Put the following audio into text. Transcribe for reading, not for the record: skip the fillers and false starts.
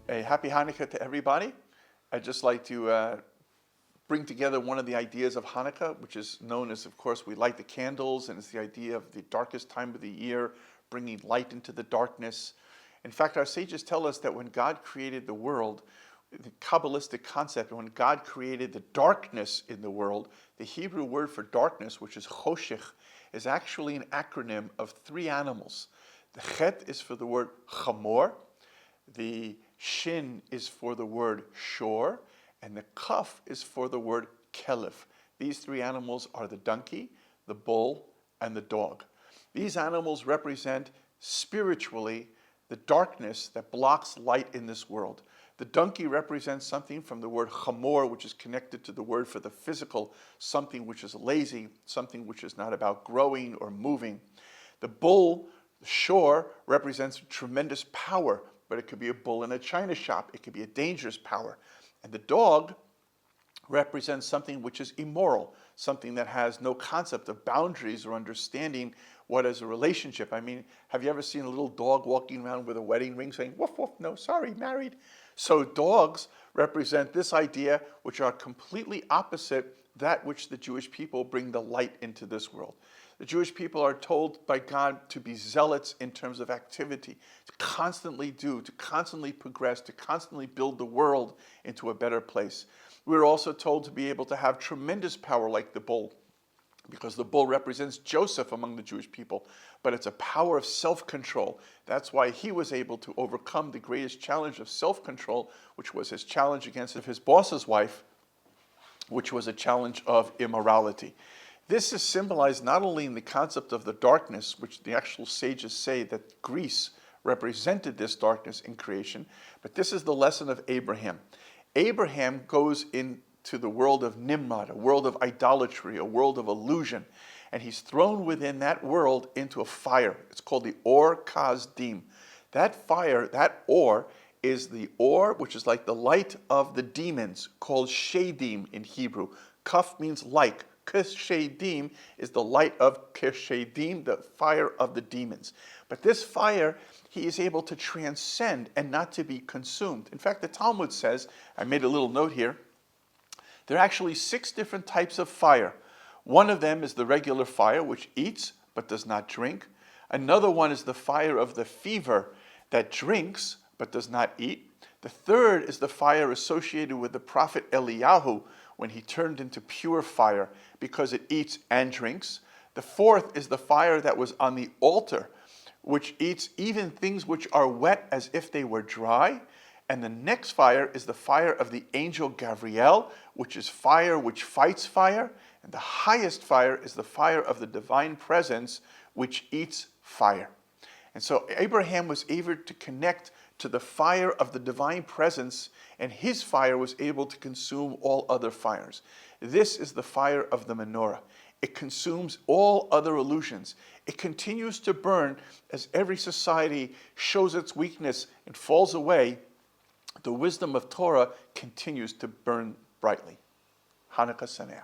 A happy Hanukkah to everybody. I'd just like to bring together one of the ideas of Hanukkah, which is known as, of course, we light the candles, and it's the idea of the darkest time of the year, bringing light into the darkness. In fact, our sages tell us that when God created the world, the Kabbalistic concept, when God created the darkness in the world, the Hebrew word for darkness, which is choshech, is actually an acronym of three animals. The chet is for the word chamor, the shin is for the word shor, and the kaf is for the word kelev. These three animals are the donkey, the bull, and the dog. These animals represent spiritually the darkness that blocks light in this world. The donkey represents something from the word chamor, which is connected to the word for the physical, something which is lazy, something which is not about growing or moving. The bull, the shor, represents tremendous power, but it could be a bull in a china shop. It could be a dangerous power. And the dog represents something which is immoral, something that has no concept of boundaries or understanding what is a relationship. I mean, have you ever seen a little dog walking around with a wedding ring saying, woof, woof, no, sorry, married? So dogs represent this idea, which are completely opposite that which the Jewish people bring the light into this world. The Jewish people are told by God to be zealots in terms of activity, to constantly do, to constantly progress, to constantly build the world into a better place. We're also told to be able to have tremendous power like the bull, because the bull represents Joseph among the Jewish people, but it's a power of self-control. That's why he was able to overcome the greatest challenge of self-control, which was his challenge against his boss's wife, which was a challenge of immorality. This is symbolized not only in the concept of the darkness, which the actual sages say that Greece represented this darkness in creation, but this is the lesson of Abraham. Abraham goes into the world of Nimrod, a world of idolatry, a world of illusion, and he's thrown within that world into a fire. It's called the Or Kasdim. That fire, that Or, is the Or, which is like the light of the demons, called Shedim in Hebrew. Kaf means like. Keshedim is the light of Keshedim, the fire of the demons. But this fire, he is able to transcend and not to be consumed. In fact, the Talmud says, I made a little note here, there are actually 6 different types of fire. One of them is the regular fire, which eats but does not drink. Another one is the fire of the fever that drinks but does not eat. The third is the fire associated with the prophet Eliyahu, when he turned into pure fire because it eats and drinks. The fourth is the fire that was on the altar, which eats even things which are wet as if they were dry. And the next fire is the fire of the angel Gabriel, which is fire which fights fire. And the highest fire is the fire of the divine presence, which eats fire. And so Abraham was able to connect to the fire of the divine presence, and his fire was able to consume all other fires. This is the fire of the menorah. It consumes all other illusions. It continues to burn as every society shows its weakness and falls away. The wisdom of Torah continues to burn brightly. Hanukkah Sameach.